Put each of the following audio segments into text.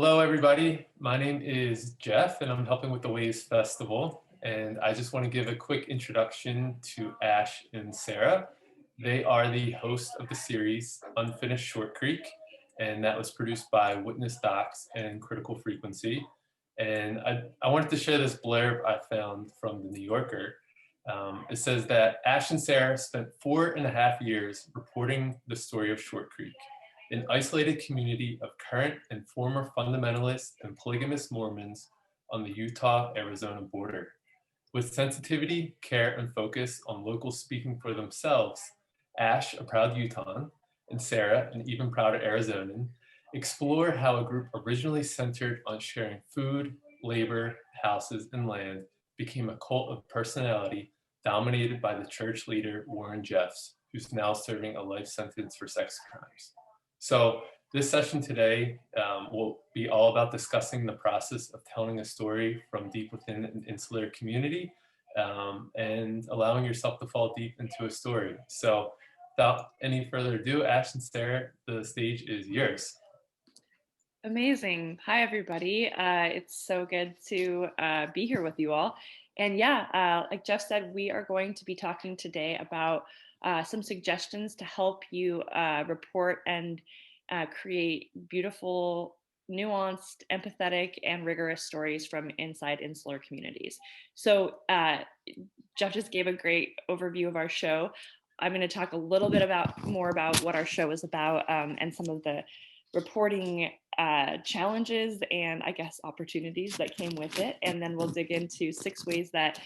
Hello, everybody. My name is Jeff, and I'm helping with the Waves Festival. And I just want to give a quick introduction to Ash and Sarah. They are the host of the series Unfinished Short Creek, and that was produced by Witness Docs and Critical Frequency. And I wanted to share this blurb I found from the New Yorker. It says that Ash and Sarah spent 4.5 years reporting the story of Short Creek, an isolated community of current and former fundamentalist and polygamous Mormons on the Utah-Arizona border. With sensitivity, care, and focus on locals speaking for themselves, Ash, a proud Utahn, and Sarah, an even prouder Arizonan, explore how a group originally centered on sharing food, labor, houses, and land became a cult of personality dominated by the church leader Warren Jeffs, who's now serving a life sentence for sex crimes. So this session today will be all about discussing the process of telling a story from deep within an insular community and allowing yourself to fall deep into a story. So without any further ado, Ash and Sarah, the stage is yours. Amazing. Hi, everybody. It's so good to be here with you all. And yeah, like Jeff said, we are going to be talking today about some suggestions to help you report and create beautiful, nuanced, empathetic, and rigorous stories from inside insular communities. So Jeff just gave a great overview of our show. I'm going to talk a little bit more about what our show is about and some of the reporting challenges and I guess opportunities that came with it. And then we'll dig into 6 ways that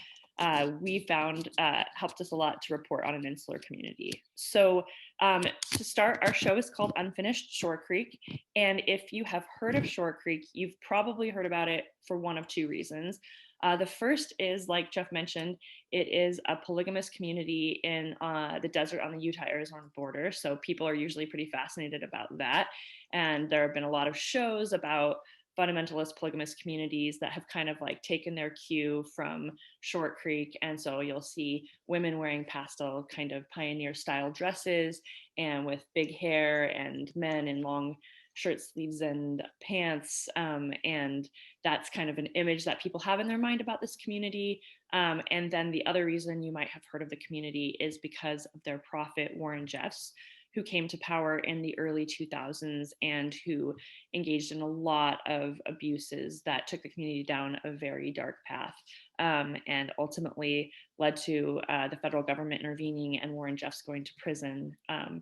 we found helped us a lot to report on an insular community. So to start, our show is called Unfinished Short Creek. And if you have heard of Short Creek, you've probably heard about it for one of 2 reasons. The first is, like Jeff mentioned, it is a polygamous community in the desert on the Utah-Arizona border. So people are usually pretty fascinated about that. And there have been a lot of shows about fundamentalist polygamous communities that have kind of like taken their cue from Short Creek. And so you'll see women wearing pastel kind of pioneer style dresses and with big hair, and men in long shirt sleeves and pants. And that's kind of an image that people have in their mind about this community. And then the other reason you might have heard of the community is because of their prophet, Warren Jeffs, who came to power in the early 2000s and who engaged in a lot of abuses that took the community down a very dark path, and ultimately led to the federal government intervening and Warren Jeffs going to prison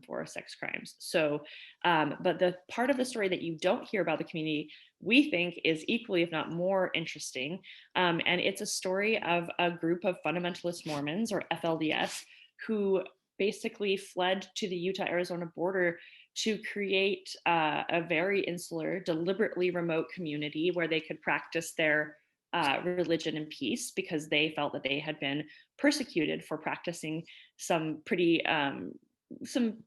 for sex crimes. So, but the part of the story that you don't hear about the community, we think is equally, if not more interesting. And it's a story of a group of fundamentalist Mormons, or FLDS, who basically fled to the Utah-Arizona border to create a very insular, deliberately remote community where they could practice their religion in peace, because they felt that they had been persecuted for practicing some pretty some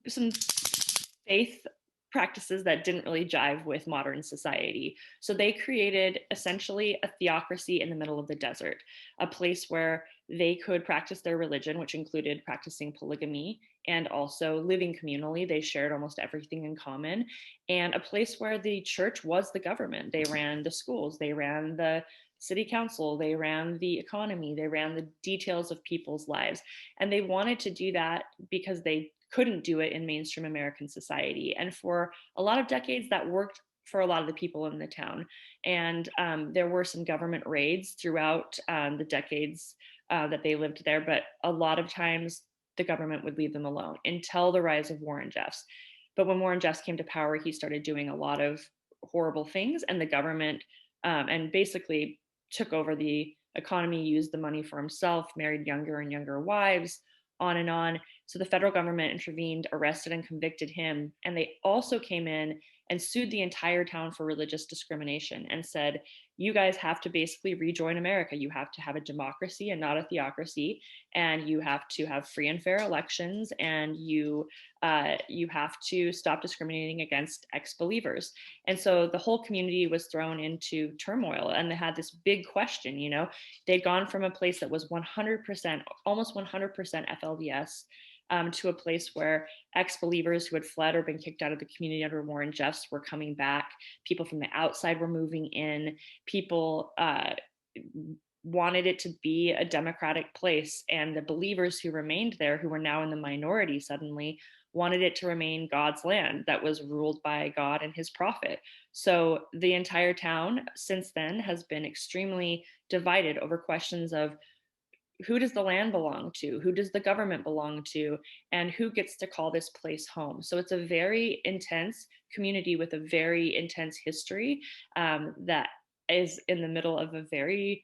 faith practices that didn't really jive with modern society. So they created essentially a theocracy in the middle of the desert, a place where they could practice their religion, which included practicing polygamy and also living communally. They shared almost everything in common, and a place where the church was the government. They ran the schools, they ran the city council, they ran the economy, they ran the details of people's lives. And they wanted to do that because they couldn't do it in mainstream American society. And for a lot of decades, that worked for a lot of the people in the town. And there were some government raids throughout the decades that they lived there, but a lot of times the government would leave them alone until the rise of Warren Jeffs. But when Warren Jeffs came to power, he started doing a lot of horrible things, and the government and basically took over the economy, used the money for himself, married younger and younger wives, on and on. So the federal government intervened, arrested and convicted him. And they also came in and sued the entire town for religious discrimination and said, you guys have to basically rejoin America. You have to have a democracy and not a theocracy. And you have to have free and fair elections. And you have to stop discriminating against ex-believers. And so the whole community was thrown into turmoil, and they had this big question. They'd gone from a place that was 100%, almost 100% FLDS, to a place where ex-believers who had fled or been kicked out of the community under Warren Jeffs were coming back. People from the outside were moving in. People wanted it to be a democratic place, and the believers who remained there, who were now in the minority suddenly, wanted it to remain God's land that was ruled by God and his prophet. So the entire town since then has been extremely divided over questions of who does the land belong to? Who does the government belong to? And who gets to call this place home? So it's a very intense community with a very intense history that is in the middle of a very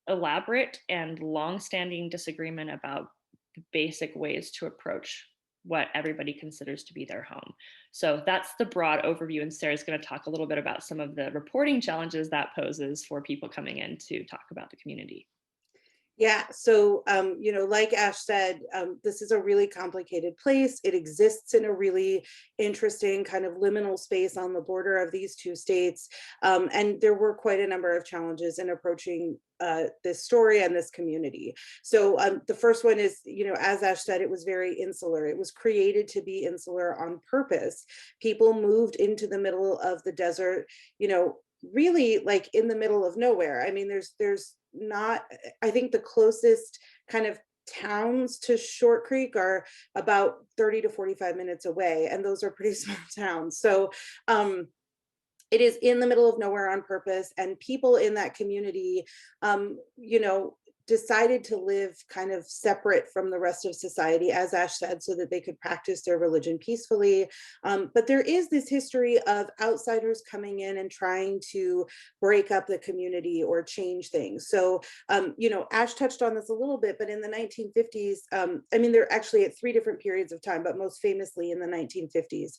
elaborate and long-standing disagreement about the basic ways to approach what everybody considers to be their home. So that's the broad overview, and Sarah's going to talk a little bit about some of the reporting challenges that poses for people coming in to talk about the community. Yeah, so like Ash said, this is a really complicated place. It exists in a really interesting kind of liminal space on the border of these two states. And there were quite a number of challenges in approaching this story and this community. So the first one is, as Ash said, it was very insular. It was created to be insular on purpose. People moved into the middle of the desert, really like in the middle of nowhere. I mean, there's not, I think the closest kind of towns to Short Creek are about 30 to 45 minutes away, and those are pretty small towns. So it is in the middle of nowhere on purpose, and people in that community, decided to live kind of separate from the rest of society, as Ash said, so that they could practice their religion peacefully. But there is this history of outsiders coming in and trying to break up the community or change things. So, Ash touched on this a little bit, but in the 1950s, they're actually at 3 different periods of time, but most famously in the 1950s,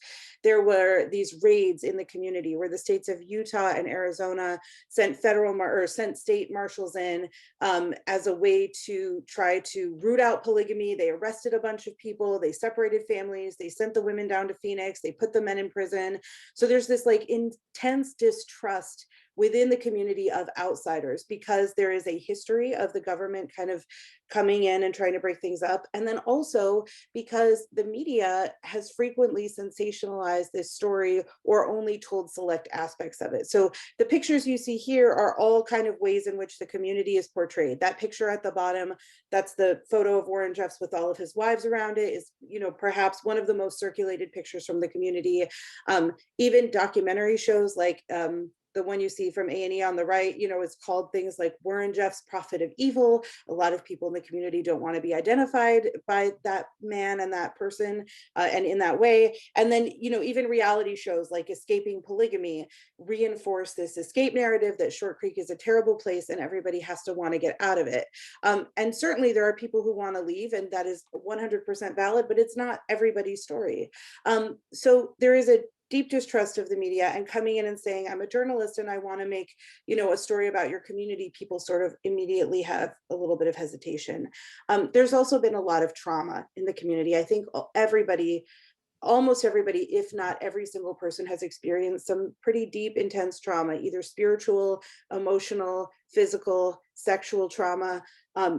there were these raids in the community where the states of Utah and Arizona sent sent state marshals in as a way to try to root out polygamy. They arrested a bunch of people, they separated families, they sent the women down to Phoenix, they put the men in prison. So there's this like intense distrust within the community of outsiders because there is a history of the government kind of coming in and trying to break things up. And then also because the media has frequently sensationalized this story or only told select aspects of it. So the pictures you see here are all kind of ways in which the community is portrayed. That picture at the bottom, that's the photo of Warren Jeffs with all of his wives around it, is, perhaps one of the most circulated pictures from the community. Even documentary shows like the one you see from A&E on the right, is called things like Warren Jeffs, Prophet of Evil. A lot of people in the community don't want to be identified by that man and that person and in that way. And then, even reality shows like Escaping Polygamy reinforce this escape narrative that Short Creek is a terrible place and everybody has to want to get out of it. And certainly there are people who want to leave, and that is 100% valid, but it's not everybody's story. So there is a deep distrust of the media, and coming in and saying, I'm a journalist and I want to make, a story about your community, people sort of immediately have a little bit of hesitation. There's also been a lot of trauma in the community. I think almost everybody, if not every single person, has experienced some pretty deep, intense trauma, either spiritual, emotional, physical, sexual trauma.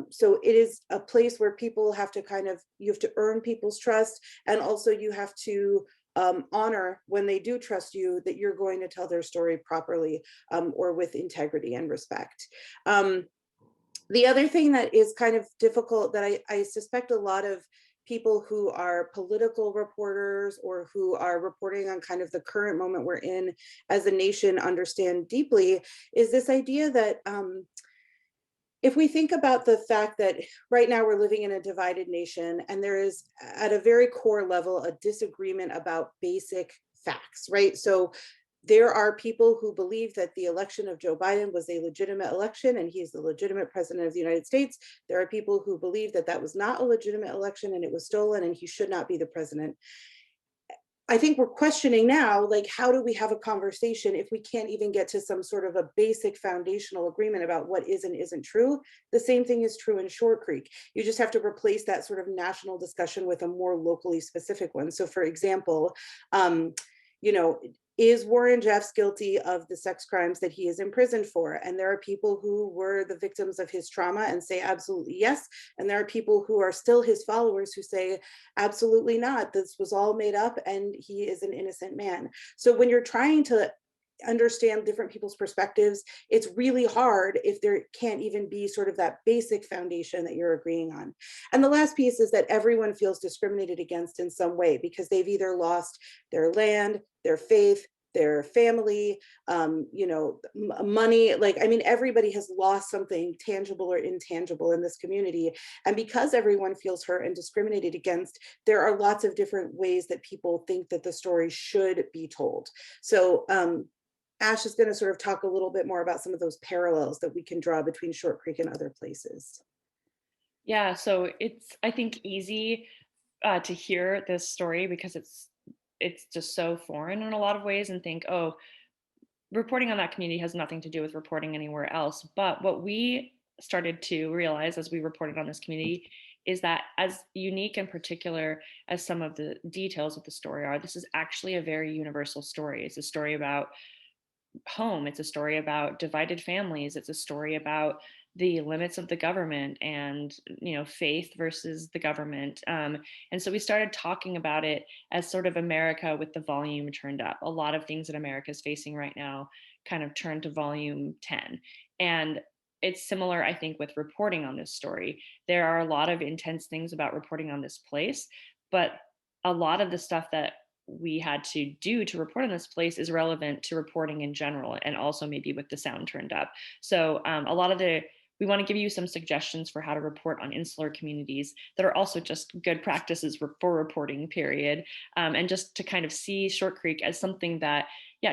So it is a place where people have to you have to earn people's trust, and also you have to honor when they do trust you that you're going to tell their story properly or with integrity and respect. The other thing that is kind of difficult that I suspect a lot of people who are political reporters or who are reporting on kind of the current moment we're in as a nation understand deeply is this idea that if we think about the fact that right now we're living in a divided nation, and there is at a very core level a disagreement about basic facts, right? So there are people who believe that the election of Joe Biden was a legitimate election and he's the legitimate president of the United States. There are people who believe that that was not a legitimate election and it was stolen and he should not be the president. I think we're questioning now, like, how do we have a conversation if we can't even get to some sort of a basic foundational agreement about what is and isn't true? The same thing is true in Short Creek. You just have to replace that sort of national discussion with a more locally specific one. So for example, is Warren Jeffs guilty of the sex crimes that he is imprisoned for? And there are people who were the victims of his trauma and say absolutely yes. And there are people who are still his followers who say absolutely not. This was all made up and he is an innocent man. So when you're trying to understand different people's perspectives, it's really hard if there can't even be sort of that basic foundation that you're agreeing on. And the last piece is that everyone feels discriminated against in some way because they've either lost their land, their faith, their family, money. Like, I mean, everybody has lost something tangible or intangible in this community. And because everyone feels hurt and discriminated against, there are lots of different ways that people think that the story should be told. So Ash is going to sort of talk a little bit more about some of those parallels that we can draw between Short Creek and other places. Yeah, so it's, I think, easy to hear this story because it's just so foreign in a lot of ways, and think, oh, reporting on that community has nothing to do with reporting anywhere else. But what we started to realize as we reported on this community is that, as unique and particular as some of the details of the story are, this is actually a very universal story. It's a story about home. It's a story about divided families. It's a story about the limits of the government and, faith versus the government. And so we started talking about it as sort of America with the volume turned up. A lot of things that America is facing right now kind of turned to volume 10. And it's similar, I think, with reporting on this story. There are a lot of intense things about reporting on this place, but a lot of the stuff that we had to do to report on this place is relevant to reporting in general, and also maybe with the sound turned up. So we want to give you some suggestions for how to report on insular communities that are also just good practices for reporting, period. And just to kind of see Short Creek as something that,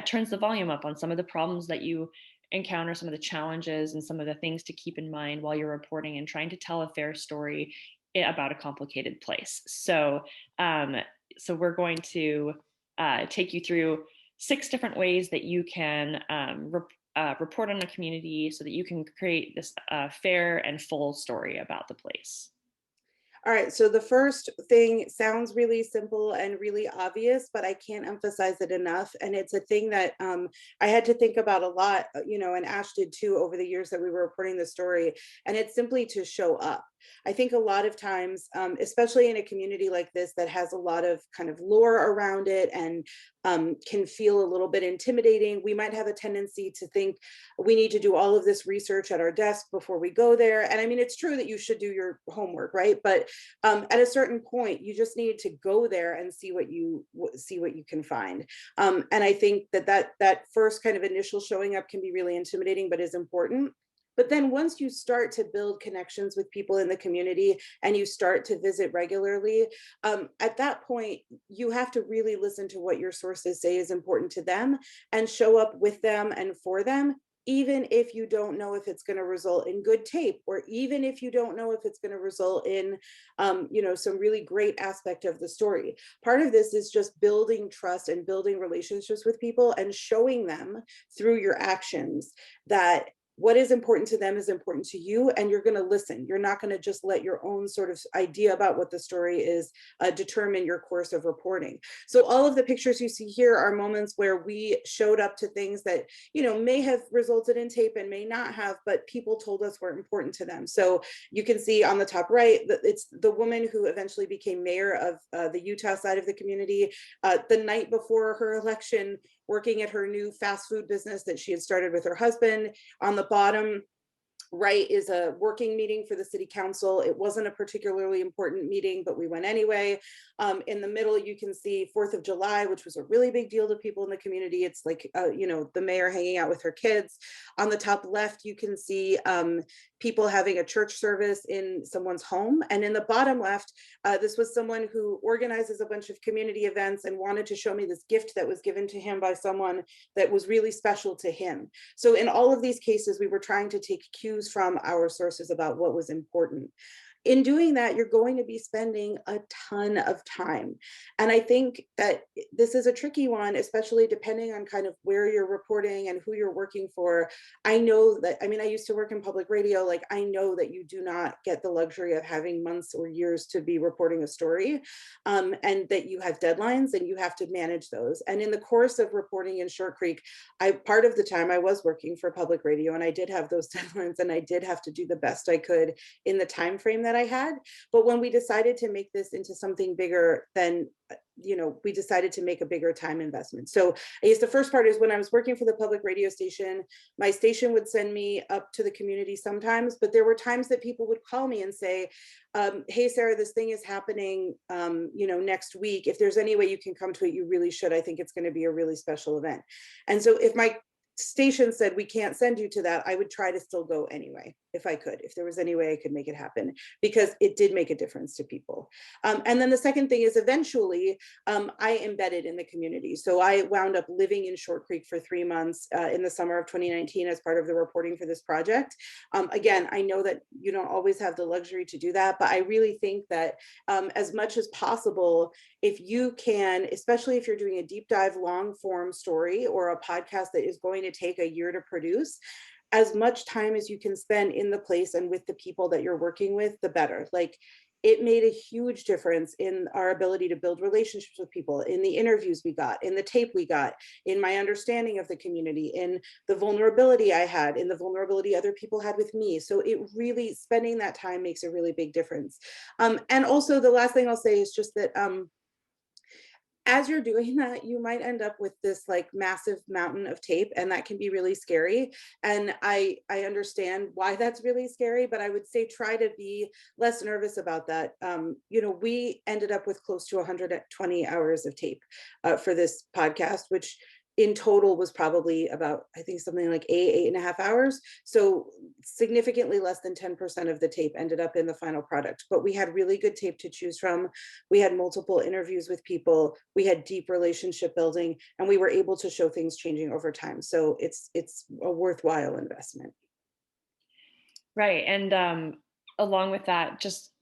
turns the volume up on some of the problems that you encounter, some of the challenges and some of the things to keep in mind while you're reporting and trying to tell a fair story about a complicated place. So we're going to take you through 6 different ways that you can report on a community so that you can create this fair and full story about the place. All right, so the first thing sounds really simple and really obvious, but I can't emphasize it enough. And it's a thing that I had to think about a lot, and Ash did too over the years that we were reporting the story. And it's simply to show up. I think a lot of times, especially in a community like this that has a lot of kind of lore around it and can feel a little bit intimidating, we might have a tendency to think we need to do all of this research at our desk before we go there. And I mean, it's true that you should do your homework, right? But at a certain point, you just need to go there and see what you can find. And I think that first kind of initial showing up can be really intimidating, but is important. But then once you start to build connections with people in the community and you start to visit regularly, at that point, you have to really listen to what your sources say is important to them and show up with them and for them, even if you don't know if it's going to result in good tape, or even if you don't know if it's going to result in, some really great aspect of the story. Part of this is just building trust and building relationships with people and showing them through your actions that what is important to them is important to you, and you're going to listen. You're not going to just let your own sort of idea about what the story is determine your course of reporting. So all of the pictures you see here are moments where we showed up to things that, may have resulted in tape and may not have, but people told us were important to them. So you can see on the top right, that it's the woman who eventually became mayor of the Utah side of the community. The night before her election, working at her new fast food business that she had started with her husband. On the bottom right is a working meeting for the city council. It wasn't a particularly important meeting, but we went anyway. In the middle, you can see 4th of July, which was a really big deal to people in the community. It's like, the mayor hanging out with her kids. On the top left, you can see people having a church service in someone's home. And in the bottom left, this was someone who organizes a bunch of community events and wanted to show me this gift that was given to him by someone that was really special to him. So in all of these cases, we were trying to take cues from our sources about what was important. in doing that, you're going to be spending a ton of time. And I think that this is a tricky one, especially depending on kind of where you're reporting and who you're working for. I know that, I mean, I used to work in public radio. Like, I know that you do not get the luxury of having months or years to be reporting a story, and that you have deadlines and you have to manage those. And in the course of reporting in Short Creek, part of the time I was working for public radio, and I did have those deadlines, and I did have to do the best I could in the time frame that I had. But when we decided to make this into something bigger, then we decided to make a bigger time investment. So I guess the first part is, when I was working for the public radio station, my station would send me up to the community sometimes, but there were times that people would call me and say, hey, Sarah, this thing is happening, next week. If there's any way you can come to it, you really should. I think it's going to be a really special event. And so if my station said, we can't send you to that, I would try to still go anyway, if I could, if there was any way I could make it happen, because it did make a difference to people. And then the second thing is, eventually I embedded in the community. So I wound up living in Short Creek for 3 months in the summer of 2019 as part of the reporting for this project. Again, I know that you don't always have the luxury to do that, but I really think that as much as possible, if you can, especially if you're doing a deep dive long form story or a podcast that is going to take a year to produce, as much time as you can spend in the place and with the people that you're working with, the better. Like, it made a huge difference in our ability to build relationships with people, in the interviews we got, in the tape we got, in my understanding of the community, in the vulnerability I had, in the vulnerability other people had with me. So it really, spending that time makes a really big difference. And also, the last thing I'll say is just that as you're doing that, you might end up with this like massive mountain of tape, and that can be really scary. And I understand why that's really scary, but I would say try to be less nervous about that. We ended up with close to 120 hours of tape for this podcast, which in total was probably about, I think, something like 8.5 hours. So significantly less than 10% of the tape ended up in the final product. But we had really good tape to choose from. We had multiple interviews with people. We had deep relationship building, and we were able to show things changing over time. So it's a worthwhile investment. Right. And along with that, just,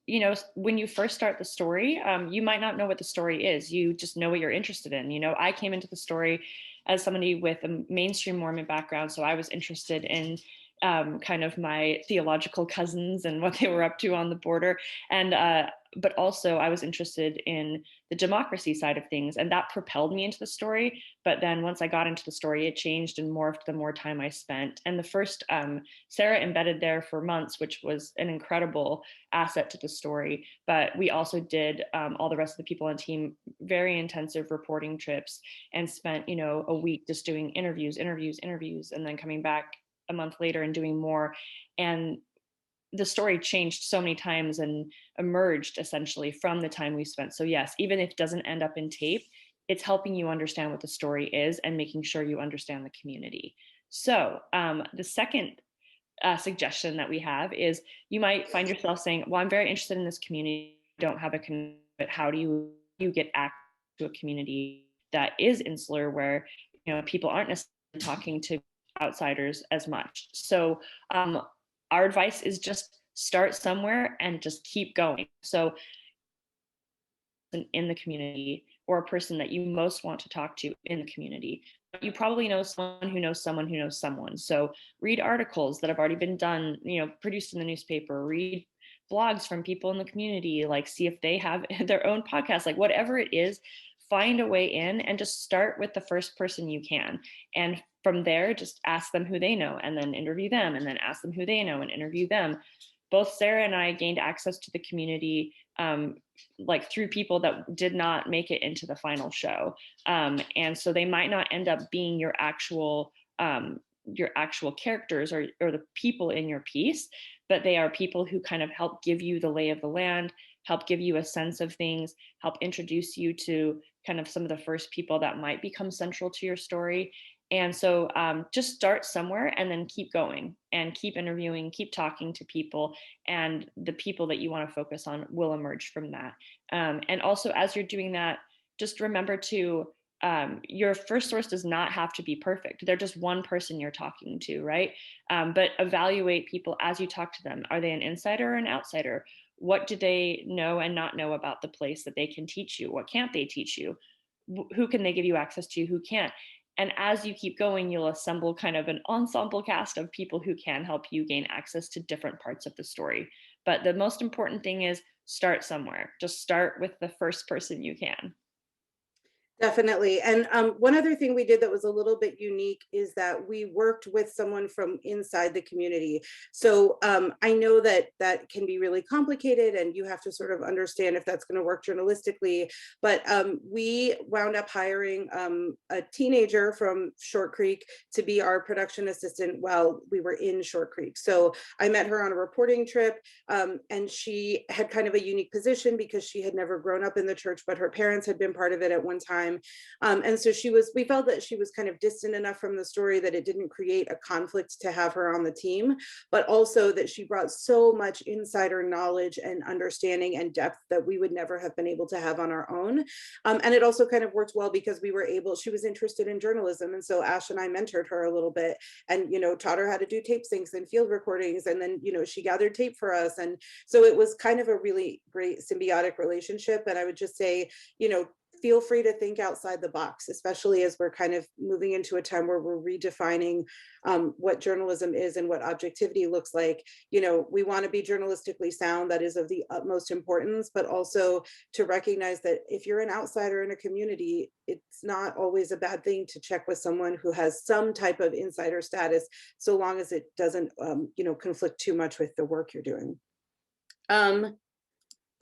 when you first start the story, you might not know what the story is. You just know what you're interested in. I came into the story as somebody with a mainstream Mormon background. So I was interested in kind of my theological cousins and what they were up to on the border. But also I was interested in the democracy side of things, and that propelled me into the story. But then once I got into the story, it changed and morphed the more time I spent. And the first, Sarah embedded there for months, which was an incredible asset to the story. But we also did, all the rest of the people on the team, very intensive reporting trips, and spent, a week just doing interviews, and then coming back a month later and doing more. And the story changed so many times and emerged essentially from the time we spent. So yes, even if it doesn't end up in tape, it's helping you understand what the story is and making sure you understand the community. So the second suggestion that we have is, you might find yourself saying, well, I'm very interested in this community, don't have a community, but how do you get access to a community that is insular, where people aren't necessarily talking to outsiders as much? So our advice is just start somewhere and just keep going. So in the community, or a person that you most want to talk to in the community, you probably know someone who knows someone who knows someone. So read articles that have already been done, produced in the newspaper, read blogs from people in the community, like see if they have their own podcast, like whatever it is, find a way in and just start with the first person you can. And from there, just ask them who they know, and then interview them, and then ask them who they know and interview them. Both Sarah and I gained access to the community like through people that did not make it into the final show. And so they might not end up being your actual characters or the people in your piece, but they are people who kind of help give you the lay of the land, help give you a sense of things, help introduce you to kind of some of the first people that might become central to your story. And so just start somewhere and then keep going and keep interviewing, keep talking to people, and the people that you want to focus on will emerge from that. And also, as you're doing that, just remember to, your first source does not have to be perfect. They're just one person you're talking to, right? But evaluate people as you talk to them. Are they an insider or an outsider? What do they know and not know about the place that they can teach you? What can't they teach you? Who can they give you access to? Who can't? And as you keep going, you'll assemble kind of an ensemble cast of people who can help you gain access to different parts of the story. But the most important thing is start somewhere. Just start with the first person you can. Definitely. And one other thing we did that was a little bit unique is that we worked with someone from inside the community. So I know that that can be really complicated and you have to sort of understand if that's going to work journalistically. But we wound up hiring a teenager from Short Creek to be our production assistant while we were in Short Creek. So I met her on a reporting trip, and she had kind of a unique position because she had never grown up in the church, but her parents had been part of it at one time. And so we felt that she was kind of distant enough from the story that it didn't create a conflict to have her on the team, but also that she brought so much insider knowledge and understanding and depth that we would never have been able to have on our own. And it also kind of worked well because she was interested in journalism. And so Ash and I mentored her a little bit and, taught her how to do tape syncs and field recordings. And then, she gathered tape for us. And so it was kind of a really great symbiotic relationship. And I would just say, feel free to think outside the box, especially as we're kind of moving into a time where we're redefining what journalism is and what objectivity looks like. We want to be journalistically sound. That is of the utmost importance, but also to recognize that if you're an outsider in a community, it's not always a bad thing to check with someone who has some type of insider status, so long as it doesn't, conflict too much with the work you're doing.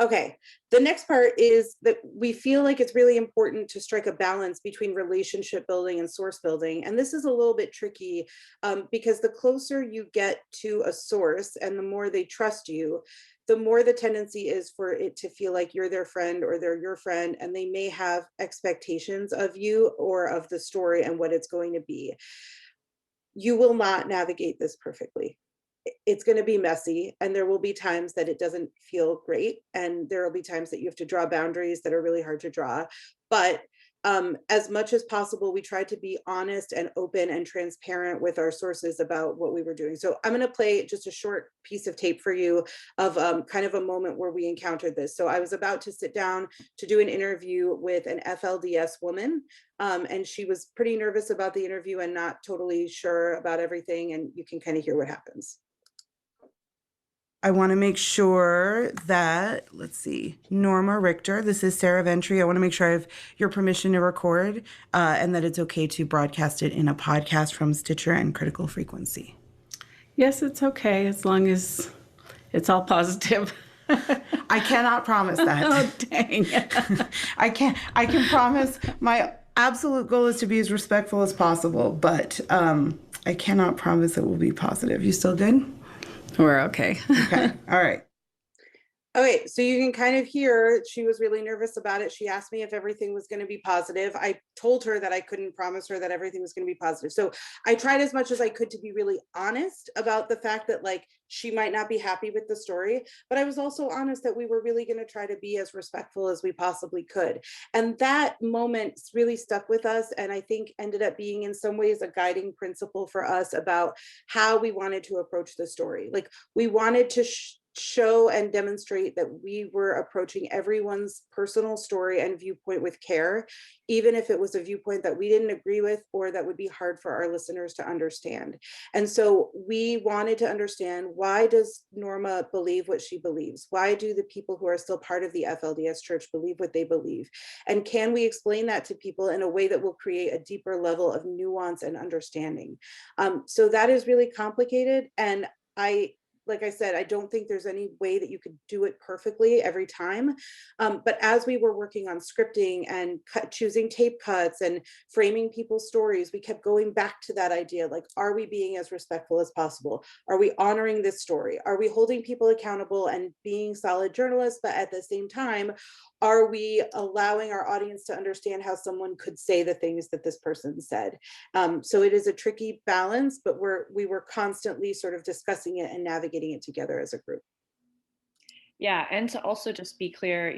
Okay, the next part is that we feel like it's really important to strike a balance between relationship building and source building. And this is a little bit tricky because the closer you get to a source and the more they trust you, the more the tendency is for it to feel like you're their friend or they're your friend, and they may have expectations of you or of the story and what it's going to be. You will not navigate this perfectly. It's going to be messy, and there will be times that it doesn't feel great, and there will be times that you have to draw boundaries that are really hard to draw. But as much as possible, we try to be honest and open and transparent with our sources about what we were doing. So I'm going to play just a short piece of tape for you of kind of a moment where we encountered this. So I was about to sit down to do an interview with an FLDS woman, and she was pretty nervous about the interview and not totally sure about everything, and you can kind of hear what happens. I want to make sure that, let's see, Norma Richter, this is Sarah Ventre. I want to make sure I have your permission to record and that it's okay to broadcast it in a podcast from Stitcher and Critical Frequency. Yes, it's okay, as long as it's all positive. I cannot promise that. Oh, dang. I can promise my absolute goal is to be as respectful as possible, but I cannot promise it will be positive. You still good? We're okay. Okay. All right. Okay, so you can kind of hear she was really nervous about it. She asked me if everything was going to be positive. I told her that I couldn't promise her that everything was going to be positive. So I tried as much as I could to be really honest about the fact that she might not be happy with the story, but I was also honest that we were really going to try to be as respectful as we possibly could. And that moment really stuck with us, and I think ended up being in some ways a guiding principle for us about how we wanted to approach the story. We wanted to show and demonstrate that we were approaching everyone's personal story and viewpoint with care, even if it was a viewpoint that we didn't agree with or that would be hard for our listeners to understand. And so we wanted to understand, why does Norma believe what she believes? Why do the people who are still part of the FLDS church believe what they believe? And can we explain that to people in a way that will create a deeper level of nuance and understanding? So that is really complicated. And like I said, I don't think there's any way that you could do it perfectly every time. But as we were working on scripting and choosing tape cuts and framing people's stories, we kept going back to that idea, are we being as respectful as possible? Are we honoring this story? Are we holding people accountable and being solid journalists? But at the same time, are we allowing our audience to understand how someone could say the things that this person said? So it is a tricky balance, but we were constantly sort of discussing it and navigating it together as a group. Yeah, and to also just be clear,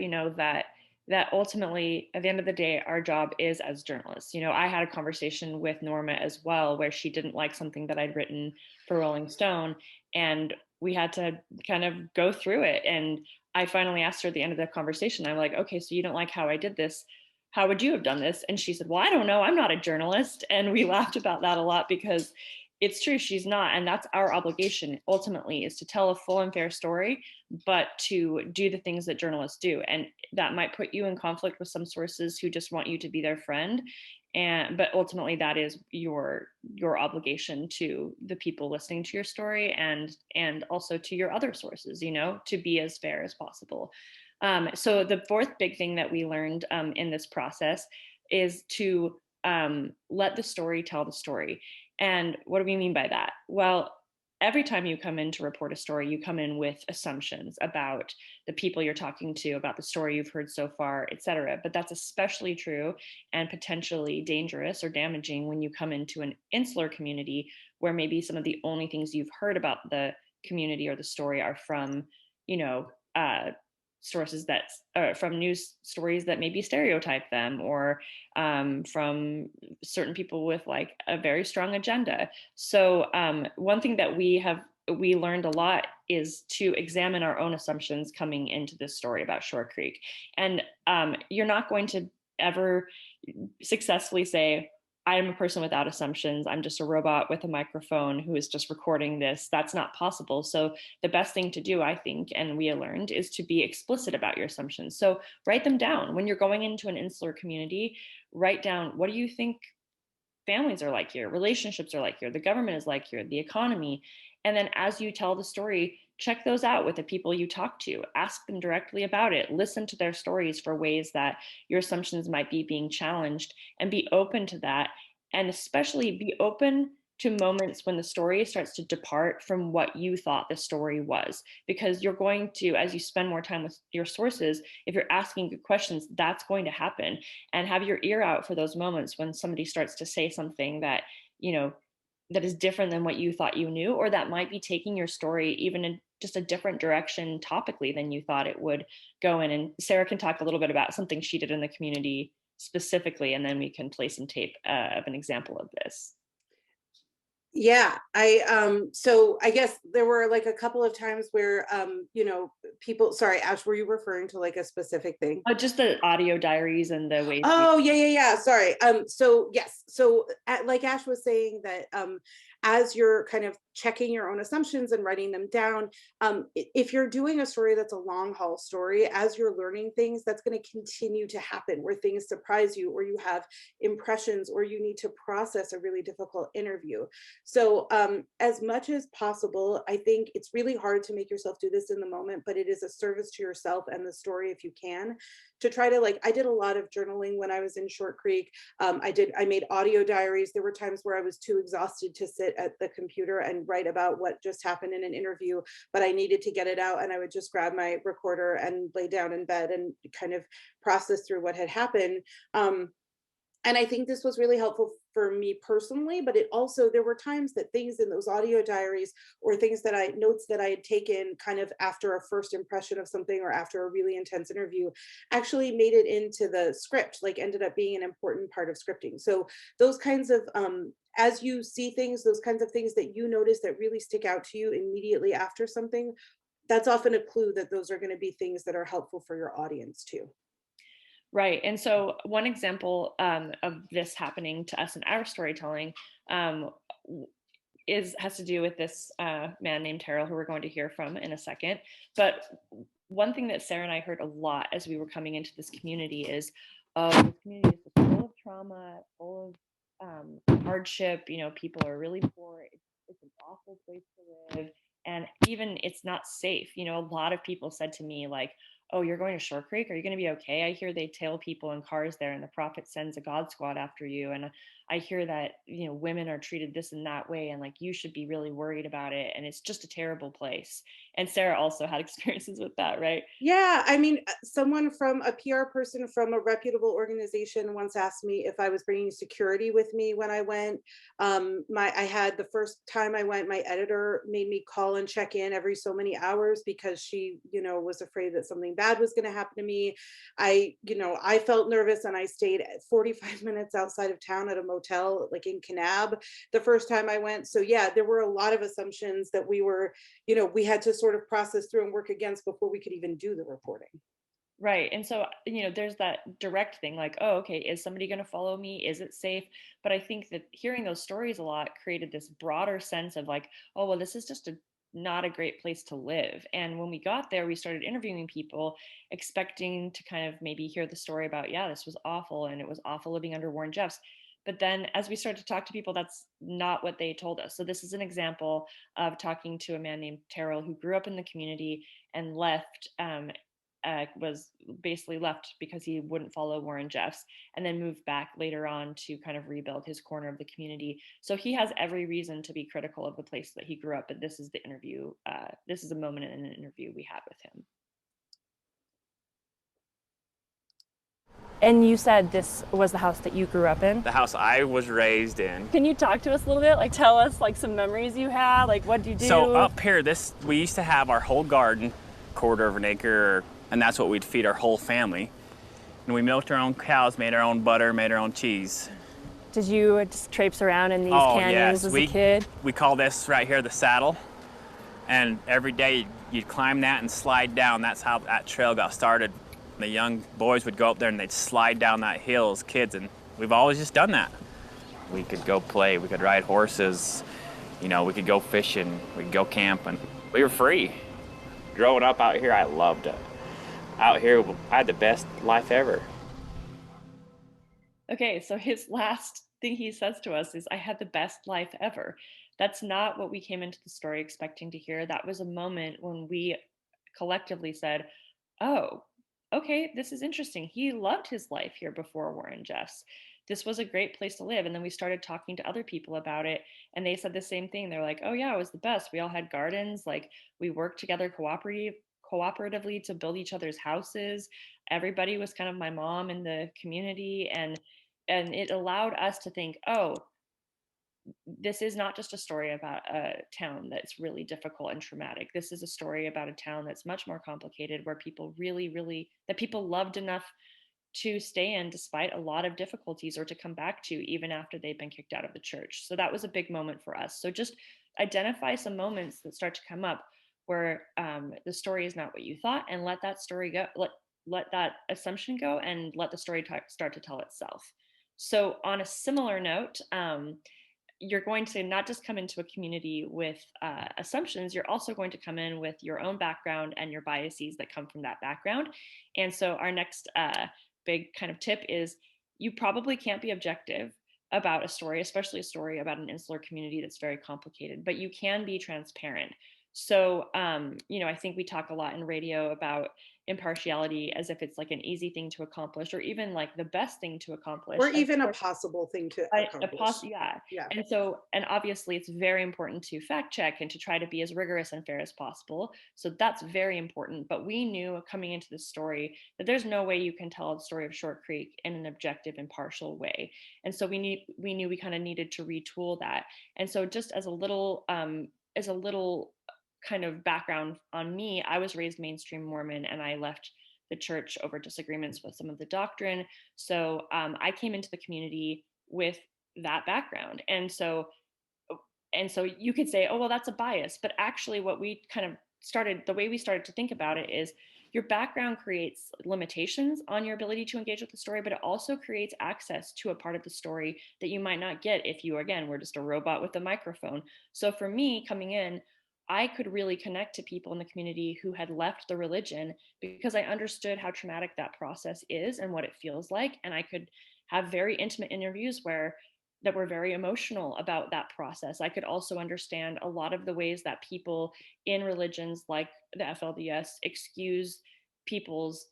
that ultimately, at the end of the day, our job is as journalists. I had a conversation with Norma as well, where she didn't like something that I'd written for Rolling Stone, and we had to kind of go through it. And I finally asked her at the end of the conversation, I'm like, okay, so you don't like how I did this. How would you have done this? And she said, well, I don't know. I'm not a journalist. And we laughed about that a lot because it's true, she's not. And that's our obligation ultimately, is to tell a full and fair story, but to do the things that journalists do. And that might put you in conflict with some sources who just want you to be their friend. But ultimately that is your obligation to the people listening to your story, and also to your other sources, to be as fair as possible. So the fourth big thing that we learned in this process is to let the story tell the story. And what do we mean by that? Well, every time you come in to report a story, you come in with assumptions about the people you're talking to, about the story you've heard so far, et cetera. But that's especially true and potentially dangerous or damaging when you come into an insular community where maybe some of the only things you've heard about the community or the story are from, sources that from news stories that maybe stereotype them, or from certain people with like a very strong agenda. So one thing that we learned a lot is to examine our own assumptions coming into this story about Shore Creek. And you're not going to ever successfully say, I am a person without assumptions. I'm just a robot with a microphone who is just recording this. That's not possible. So the best thing to do, I think, and we learned, is to be explicit about your assumptions. So write them down. When you're going into an insular community, write down, what do you think families are like here, relationships are like here, the government is like here, the economy. And then as you tell the story, check those out with the people you talk to, ask them directly about it, listen to their stories for ways that your assumptions might be being challenged, and be open to that. And especially be open to moments when the story starts to depart from what you thought the story was, because you're going to, as you spend more time with your sources, if you're asking good questions, that's going to happen. And have your ear out for those moments when somebody starts to say something that, that is different than what you thought you knew, or that might be taking your story even in just a different direction topically than you thought it would go in. And Sarah can talk a little bit about something she did in the community specifically, and then we can play some tape of an example of this. Yeah, so I guess there were like a couple of times where people, sorry, Ash, were you referring to like a specific thing? Just the audio diaries and the ways. Oh, yeah. Sorry. So yes. So like Ash was saying that as you're kind of checking your own assumptions and writing them down, if you're doing a story that's a long haul story, as you're learning things, that's going to continue to happen, where things surprise you, or you have impressions, or you need to process a really difficult interview. So as much as possible, I think it's really hard to make yourself do this in the moment, but it is a service to yourself and the story, if you can, to try to, like, I did a lot of journaling when I was in Short Creek. I made audio diaries. There were times where I was too exhausted to sit at the computer and write about what just happened in an interview, but I needed to get it out, and I would just grab my recorder and lay down in bed and kind of process through what had happened. And I think this was really helpful for me personally, but it also, there were times that things in those audio diaries, or notes that I had taken kind of after a first impression of something, or after a really intense interview, actually made it into the script, like ended up being an important part of scripting. So those kinds of, as you see things, those kinds of things that you notice that really stick out to you immediately after something, that's often a clue that those are going to be things that are helpful for your audience too. Right. And so one example of this happening to us in our storytelling has to do with this man named Terrell, who we're going to hear from in a second. But one thing that Sarah and I heard a lot as we were coming into this community is, this community is full of trauma, full of hardship. People are really poor. It's an awful place to live. And even it's not safe. A lot of people said to me, like, oh, you're going to Shore Creek? Are you going to be okay? I hear they tail people in cars there, and the prophet sends a God squad after you. And I hear that, women are treated this and that way, and like, you should be really worried about it. And it's just a terrible place. And Sarah also had experiences with that, right? Yeah, I mean, someone from a PR person from a reputable organization once asked me if I was bringing security with me when I went. I had, the first time I went, my editor made me call and check in every so many hours because she, was afraid that something bad was going to happen to me. I felt nervous, and I stayed 45 minutes outside of town at a hotel, like in Kanab, the first time I went. So yeah, there were a lot of assumptions that we had to sort of process through and work against before we could even do the reporting. Right. And so, there's that direct thing like, oh, okay, is somebody going to follow me? Is it safe? But I think that hearing those stories a lot created this broader sense of like, oh, well, this is just not a great place to live. And when we got there, we started interviewing people, expecting to kind of maybe hear the story about, yeah, this was awful and it was awful living under Warren Jeffs. But then as we started to talk to people, that's not what they told us. So this is an example of talking to a man named Terrell who grew up in the community and left, was basically left because he wouldn't follow Warren Jeffs, and then moved back later on to kind of rebuild his corner of the community. So he has every reason to be critical of the place that he grew up. But this is the interview. This is a moment in an interview we had with him. And you said this was the house that you grew up in? The house I was raised in. Can you talk to us a little bit? Like tell us like some memories you had, like what did you do? So up here, we used to have our whole garden, quarter of an acre, and that's what we'd feed our whole family. And we milked our own cows, made our own butter, made our own cheese. Did you just traipse around in these canyons as a kid? We call this right here the saddle. And every day you'd climb that and slide down. That's how that trail got started. The young boys would go up there and they'd slide down that hill as kids, and we've always just done that. We could go play, we could ride horses, we could go fishing, we could go camping. We were free. Growing up out here, I loved it. Out here, I had the best life ever. Okay, so his last thing he says to us is, I had the best life ever. That's not what we came into the story expecting to hear. That was a moment when we collectively said, oh, okay, this is interesting. He loved his life here before Warren Jeffs. This was a great place to live. And then we started talking to other people about it, and they said the same thing. They're like, oh yeah, it was the best. We all had gardens. Like we worked together cooperatively to build each other's houses. Everybody was kind of my mom in the community, and it allowed us to think, oh, this is not just a story about a town that's really difficult and traumatic. This is a story about a town that's much more complicated, where people that people loved enough to stay in despite a lot of difficulties, or to come back to even after they've been kicked out of the church. So that was a big moment for us. So just identify some moments that start to come up where the story is not what you thought, and let that story go, let that assumption go, and let the story start to tell itself. So on a similar note, you're going to not just come into a community with assumptions, you're also going to come in with your own background and your biases that come from that background. And so our next big kind of tip is, you probably can't be objective about a story, especially a story about an insular community that's very complicated, but you can be transparent. So, I think we talk a lot in radio about impartiality as if it's like an easy thing to accomplish, or even like the best thing to accomplish, or even a possible thing to accomplish. Yeah. And obviously it's very important to fact check and to try to be as rigorous and fair as possible. So that's very important. But we knew coming into this story that there's no way you can tell the story of Short Creek in an objective, impartial way. And so we knew we kind of needed to retool that. And so just as a little kind of background on me, I was raised mainstream Mormon, and I left the church over disagreements with some of the doctrine. So I came into the community with that background. And so you could say, oh, well, that's a bias. But actually what we kind of the way we started to think about it is, your background creates limitations on your ability to engage with the story, but it also creates access to a part of the story that you might not get if you, again, were just a robot with a microphone. So for me coming in, I could really connect to people in the community who had left the religion, because I understood how traumatic that process is and what it feels like. And I could have very intimate interviews that were very emotional about that process. I could also understand a lot of the ways that people in religions like the FLDS excuse people's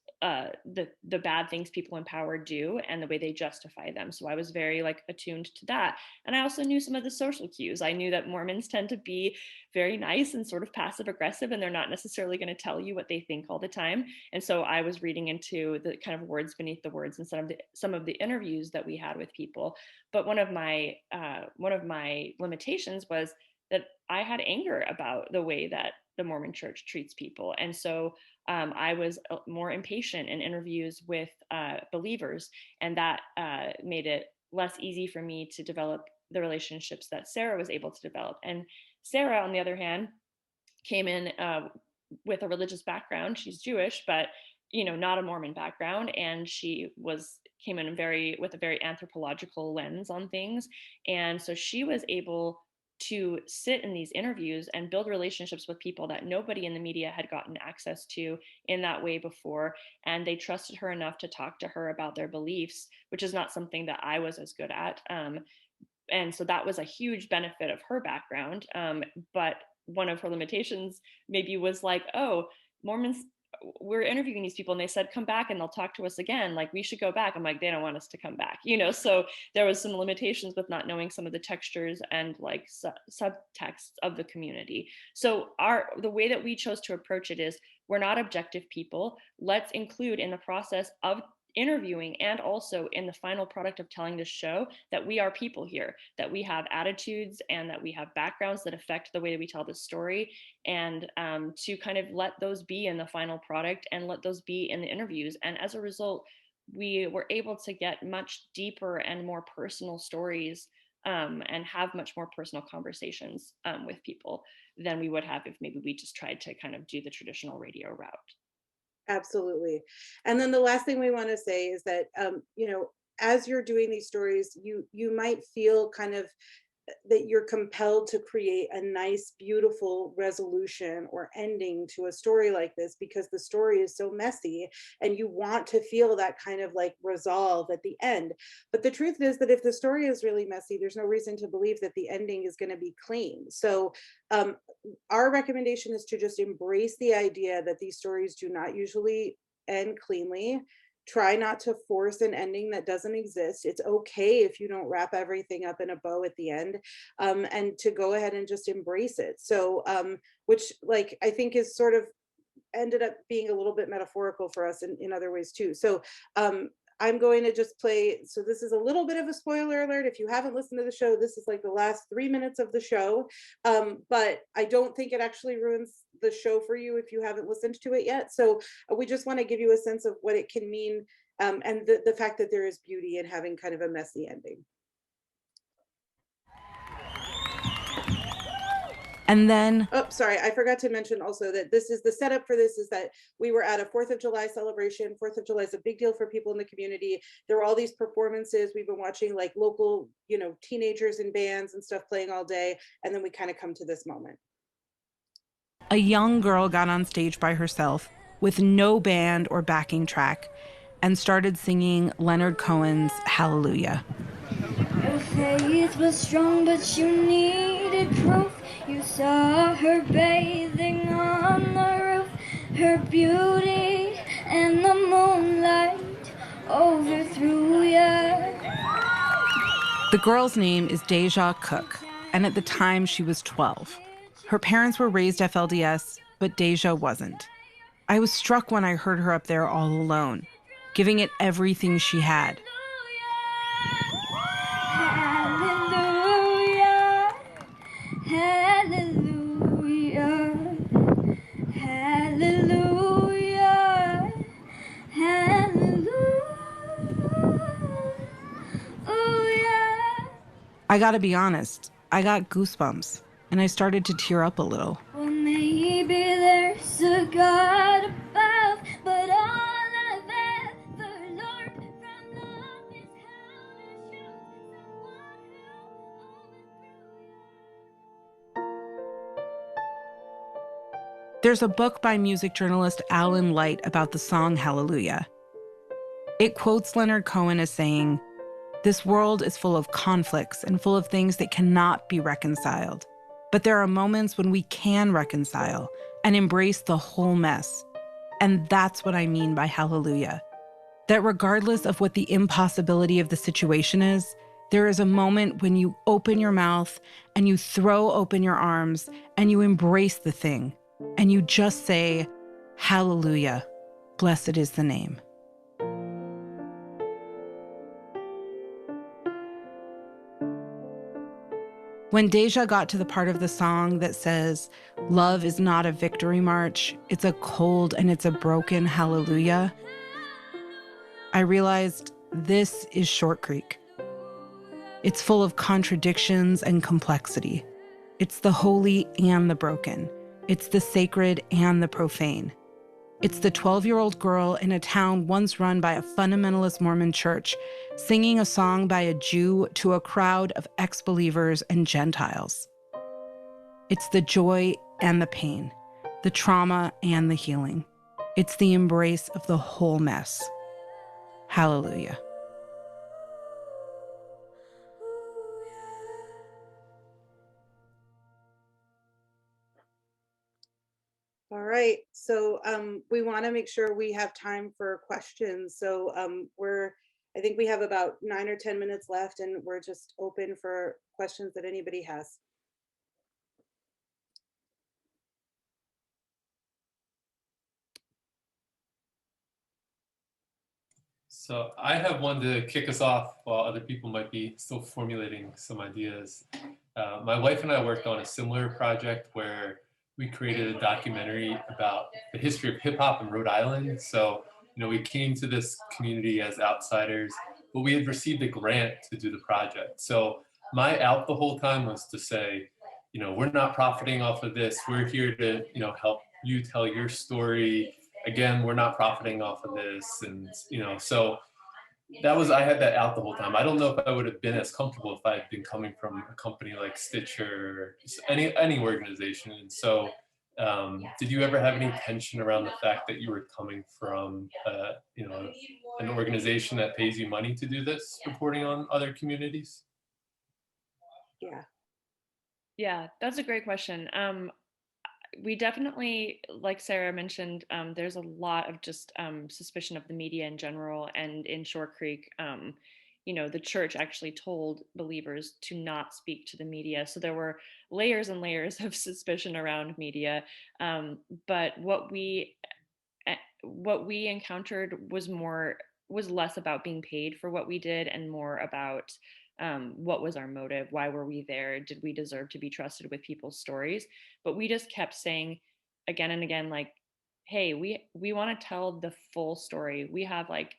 the bad things people in power do and the way they justify them. So I was very attuned to that. And I also knew some of the social cues. I knew that Mormons tend to be very nice and sort of passive aggressive, and they're not necessarily going to tell you what they think all the time. And so I was reading into the kind of words beneath the words in some of the interviews that we had with people. But one of my limitations was that I had anger about the way that the Mormon church treats people. And so I was more impatient in interviews with believers, and that made it less easy for me to develop the relationships that Sarah was able to develop. And Sarah, on the other hand, came in with a religious background. She's Jewish, but not a Mormon background, and she came in with a very anthropological lens on things, and so she was able to sit in these interviews and build relationships with people that nobody in the media had gotten access to in that way before, and they trusted her enough to talk to her about their beliefs, which is not something that I was as good at. And so that was a huge benefit of her background. But one of her limitations maybe was like, oh, Mormons, we're interviewing these people and they said, come back and they'll talk to us again. Like, we should go back. I'm like, they don't want us to come back, So there was some limitations with not knowing some of the textures and like subtexts of the community. So the way that we chose to approach it is, we're not objective people. Let's include in the process of interviewing and also in the final product of telling this show that we are people here, that we have attitudes and that we have backgrounds that affect the way that we tell this story, and to kind of let those be in the final product and let those be in the interviews. And as a result, we were able to get much deeper and more personal stories and have much more personal conversations with people than we would have if maybe we just tried to kind of do the traditional radio route. Absolutely. And then the last thing we want to say is that, as you're doing these stories, you might feel kind of that you're compelled to create a nice, beautiful resolution or ending to a story like this, because the story is so messy and you want to feel that kind of like resolve at the end. But the truth is that if the story is really messy, there's no reason to believe that the ending is going to be clean. So our recommendation is to just embrace the idea that these stories do not usually end cleanly. Try not to force an ending that doesn't exist. It's okay if you don't wrap everything up in a bow at the end, and to go ahead and just embrace it. So, which like I think is sort of ended up being a little bit metaphorical for us in other ways too. So I'm going to just play. So this is a little bit of a spoiler alert. If you haven't listened to the show, this is like the last 3 minutes of the show. But I don't think it actually ruins the show for you if you haven't listened to it yet. So we just want to give you a sense of what it can mean, and the fact that there is beauty in having kind of a messy ending. And then, oh, sorry, I forgot to mention also that this is the setup for this is that we were at a 4th of July celebration. 4th of July is a big deal for people in the community. There were all these performances. We've been watching like local, teenagers and bands and stuff playing all day. And then we kind of come to this moment. a young girl got on stage by herself with no band or backing track and started singing Leonard Cohen's Hallelujah. Her faith was strong, but you needed proof. You saw her bathing on the roof, her beauty and the moonlight overthrew you. The girl's name is Deja Cook, and at the time she was 12. Her parents were raised FLDS, but Deja wasn't. I was struck when I heard her up there all alone, giving it everything she had. Hallelujah, hallelujah, hallelujah, hallelujah. I gotta be honest, I got goosebumps, and I started to tear up a little. Well, maybe there's a God above, but all I've ever learned from love is how to show someone who overthrew you. There's a book by music journalist Alan Light about the song Hallelujah. It quotes Leonard Cohen as saying, "This world is full of conflicts and full of things that cannot be reconciled. But there are moments when we can reconcile and embrace the whole mess. And that's what I mean by hallelujah. That regardless of what the impossibility of the situation is, there is a moment when you open your mouth and you throw open your arms and you embrace the thing. And you just say, hallelujah, blessed is the name." When Deja got to the part of the song that says, "Love is not a victory march, it's a cold and it's a broken hallelujah," I realized this is Short Creek. It's full of contradictions and complexity. It's the holy and the broken. It's the sacred and the profane. It's the 12-year-old girl in a town once run by a fundamentalist Mormon church, singing a song by a Jew to a crowd of ex-believers and Gentiles. It's the joy and the pain, the trauma and the healing. It's the embrace of the whole mess. Hallelujah. All right, so we want to make sure we have time for questions. So I think we have about 9 or 10 minutes left, and we're just open for questions that anybody has. So I have one to kick us off while other people might be still formulating some ideas. My wife and I worked on a similar project where we created a documentary about the history of hip hop in Rhode Island. So, we came to this community as outsiders, but we had received a grant to do the project. So my out the whole time was to say, we're not profiting off of this. We're here to, help you tell your story. Again, we're not profiting off of this. And, so I had that out the whole time. I don't know if I would have been as comfortable if I had been coming from a company like Stitcher, or any organization. And so, did you ever have any tension around the fact that you were coming from, an organization that pays you money to do this reporting on other communities? Yeah, that's a great question. We definitely, like Sarah mentioned, there's a lot of just suspicion of the media in general. And in Shore Creek, the church actually told believers to not speak to the media. So there were layers and layers of suspicion around media. But what we encountered was less about being paid for what we did and more about what was our motive? Why were we there? Did we deserve to be trusted with people's stories? But we just kept saying again and again, like, hey, we want to tell the full story. We have like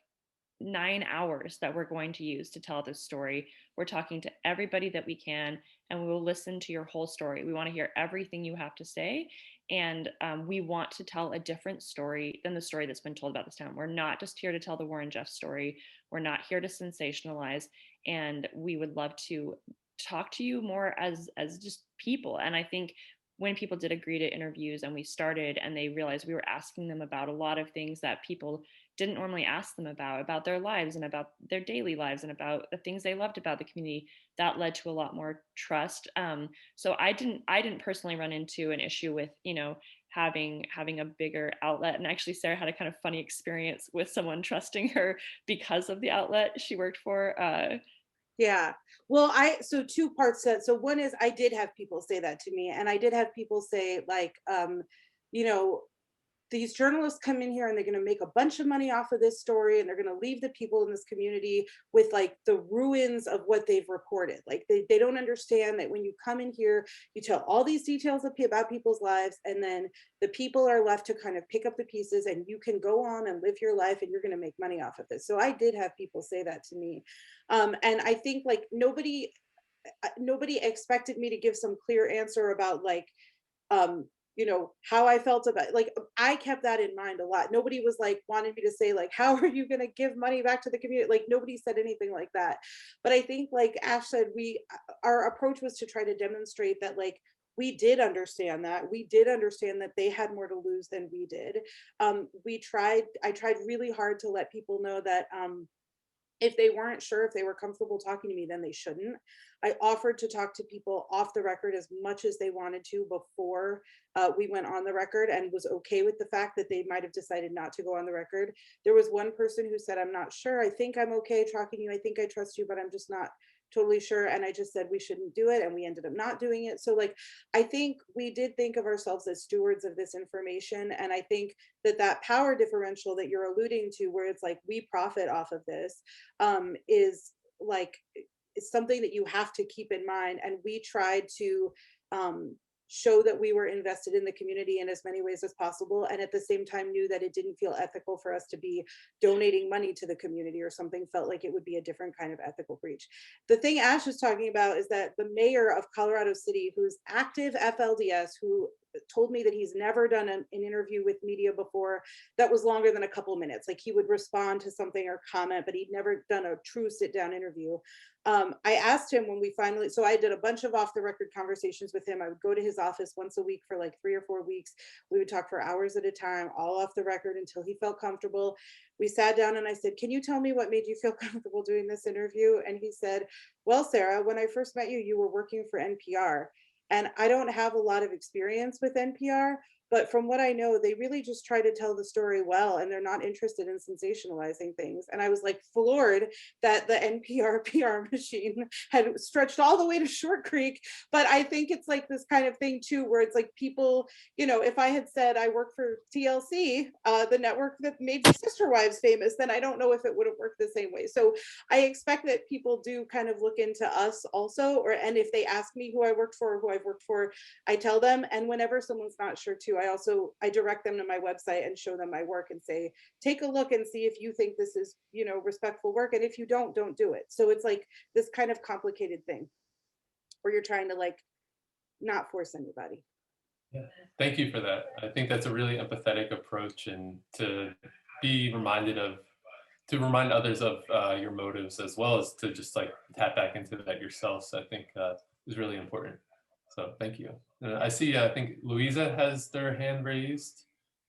9 hours that we're going to use to tell this story. We're talking to everybody that we can, and we will listen to your whole story. We want to hear everything you have to say. And we want to tell a different story than the story that's been told about this town. We're not just here to tell the Warren Jeff story. We're not here to sensationalize. And we would love to talk to you more as just people. And I think when people did agree to interviews and we started and they realized we were asking them about a lot of things that people didn't normally ask them about their lives and about their daily lives and about the things they loved about the community, that led to a lot more trust. So I didn't personally run into an issue with, having a bigger outlet. And actually Sarah had a kind of funny experience with someone trusting her because of the outlet she worked for. Yeah. Well, so two parts to that. So one is I did have people say that to me, and I did have people say like, these journalists come in here and they're going to make a bunch of money off of this story, and they're going to leave the people in this community with like the ruins of what they've reported. Like they don't understand that when you come in here, you tell all these details about people's lives, and then the people are left to kind of pick up the pieces, and you can go on and live your life and you're going to make money off of this. So I did have people say that to me. And I think like nobody expected me to give some clear answer about like, how I felt about, like, I kept that in mind a lot. Nobody was like wanting me to say like, how are you going to give money back to the community? Like nobody said anything like that. But I think like Ash said, our approach was to try to demonstrate that like, we did understand that. We did understand that they had more to lose than we did. I tried really hard to let people know that, if they weren't sure if they were comfortable talking to me, then they shouldn't. I offered to talk to people off the record as much as they wanted to before we went on the record, and was okay with the fact that they might have decided not to go on the record. There was one person who said, I'm not sure. I think I'm okay talking to you. I think I trust you, but I'm just not totally sure. And I just said we shouldn't do it, and we ended up not doing it. So like, I think we did think of ourselves as stewards of this information. And I think that power differential that you're alluding to, where it's like we profit off of this, is like, it's something that you have to keep in mind. And we tried to show that we were invested in the community in as many ways as possible, and at the same time knew that it didn't feel ethical for us to be donating money to the community, or something felt like it would be a different kind of ethical breach. The thing Ash is talking about is that the mayor of Colorado City, who's active FLDS, who told me that he's never done an interview with media before that was longer than a couple minutes. Like, he would respond to something or comment, but he'd never done a true sit down interview. I asked him when we finally, so I did a bunch of off the record conversations with him. I would go to his office once a week for like 3 or 4 weeks. We would talk for hours at a time, all off the record, until he felt comfortable. We sat down and I said, can you tell me what made you feel comfortable doing this interview? And he said, well, Sarah, when I first met you, you were working for NPR. And I don't have a lot of experience with NPR, but from what I know, they really just try to tell the story well, and they're not interested in sensationalizing things. And I was like floored that the NPR PR machine had stretched all the way to Short Creek. But I think it's like this kind of thing too, where it's like people, if I had said I work for TLC, the network that made Sister Wives famous, then I don't know if it would have worked the same way. So I expect that people do kind of look into us also, and if they ask me who I worked for or who I've worked for, I tell them. And whenever someone's not sure too, I direct them to my website and show them my work and say, take a look and see if you think this is, respectful work. And if you don't do it. So it's like this kind of complicated thing where you're trying to like not force anybody. Yeah, thank you for that. I think that's a really empathetic approach, and to remind others of your motives, as well as to just like tap back into that yourself. So I think is really important. So thank you. I see, I think Louisa has their hand raised.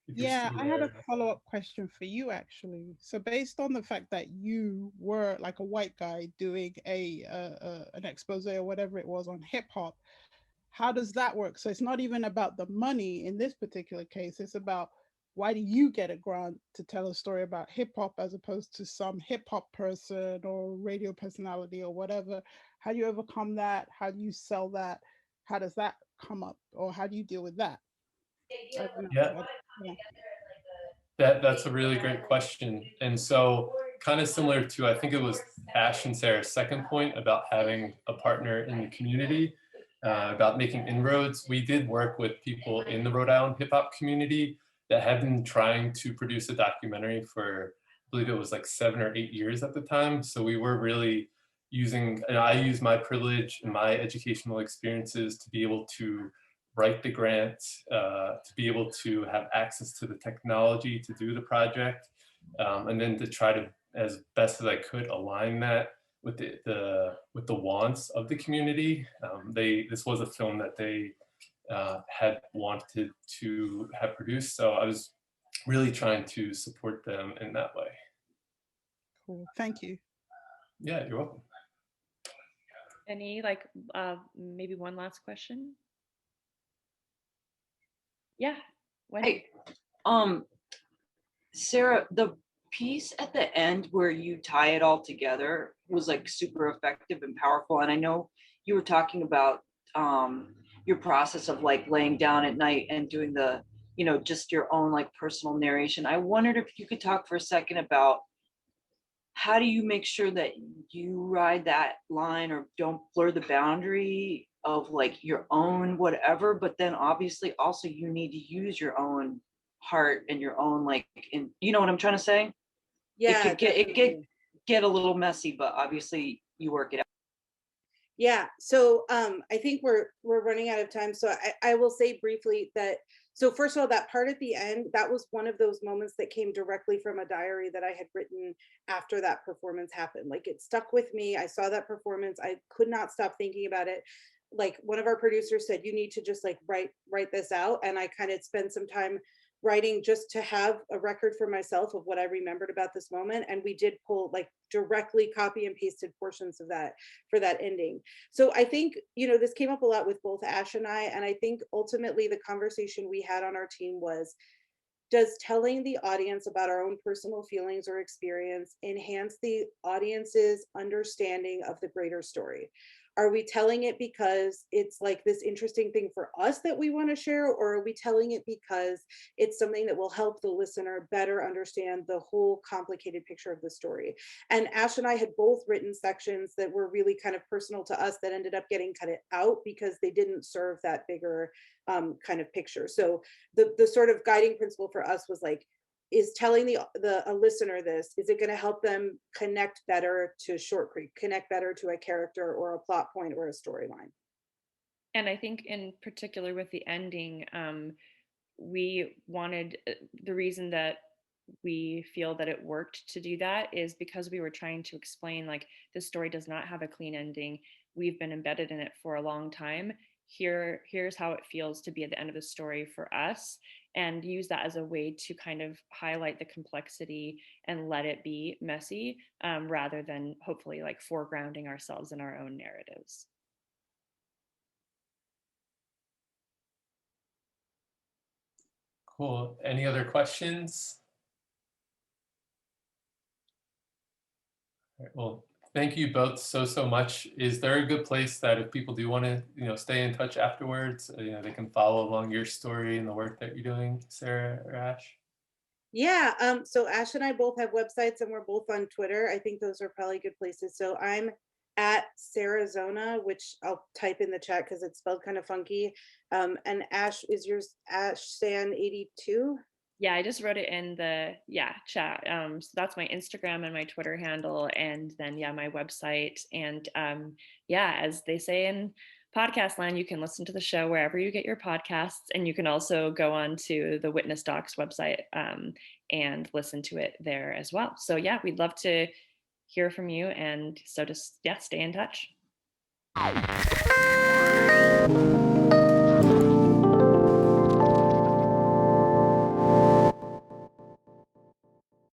Yeah, I had a follow-up question for you, actually. So based on the fact that you were like a white guy doing an expose or whatever it was on hip hop, how does that work? So it's not even about the money in this particular case. It's about, why do you get a grant to tell a story about hip hop as opposed to some hip hop person or radio personality or whatever? How do you overcome that? How do you sell that? How does that come up, or how do you deal with that? That's a really great question. And so, kind of similar to, I think it was Ash and Sarah's second point about having a partner in the community, about making inroads. We did work with people in the Rhode Island hip hop community that had been trying to produce a documentary for, I believe it was like 7 or 8 years at the time. So we were really I used my privilege and my educational experiences to be able to write the grant, to be able to have access to the technology to do the project, and then to try to, as best as I could, align that with the wants of the community. This was a film that they had wanted to have produced, so I was really trying to support them in that way. Cool, thank you. Yeah, you're welcome. Any maybe one last question? Yeah, Wendy. Hey, Sarah, the piece at the end where you tie it all together was like super effective and powerful. And I know you were talking about your process of like laying down at night and doing the, just your own like personal narration. I wondered if you could talk for a second about, how do you make sure that you ride that line or don't blur the boundary of like your own whatever, but then obviously also you need to use your own heart and your own and you know what I'm trying to say? Yeah, it could get a little messy, but obviously you work it out. Yeah, so I think we're running out of time. So I will say briefly that, so first of all, that part at the end, that was one of those moments that came directly from a diary that I had written after that performance happened. Like, it stuck with me. I saw that performance. I could not stop thinking about it. Like, one of our producers said, you need to just like write this out. And I kind of spent some time writing just to have a record for myself of what I remembered about this moment. And we did pull like directly copy and pasted portions of that for that ending. So I think, this came up a lot with both Ash and I think ultimately the conversation we had on our team was, does telling the audience about our own personal feelings or experience enhance the audience's understanding of the greater story? Are we telling it because it's like this interesting thing for us that we want to share, or are we telling it because it's something that will help the listener better understand the whole complicated picture of the story? And Ash and I had both written sections that were really kind of personal to us that ended up getting cut out because they didn't serve that bigger kind of picture. So the sort of guiding principle for us was like, is telling a listener this, is it going to help them connect better to Short Creek, connect better to a character or a plot point or a storyline? And I think in particular with the ending, we wanted the reason that we feel that it worked to do that is because we were trying to explain like this story does not have a clean ending. We've been embedded in it for a long time. Here's how it feels to be at the end of the story for us, and use that as a way to kind of highlight the complexity and let it be messy, rather than hopefully like foregrounding ourselves in our own narratives. Cool. Any other questions? All right, well, thank you both so much. Is there a good place that if people do want to, stay in touch afterwards, they can follow along your story and the work that you're doing, Sarah or Ash? Yeah, so Ash and I both have websites and we're both on Twitter. I think those are probably good places. So I'm at Sarazona, which I'll type in the chat because it's spelled kind of funky. And Ash, is yours Ash San 82? Yeah, I just wrote it in the chat. So that's my Instagram and my Twitter handle, and then my website. And as they say in podcast land, you can listen to the show wherever you get your podcasts, and you can also go on to the Witness Docs website and listen to it there as well. So yeah, we'd love to hear from you, and so just stay in touch.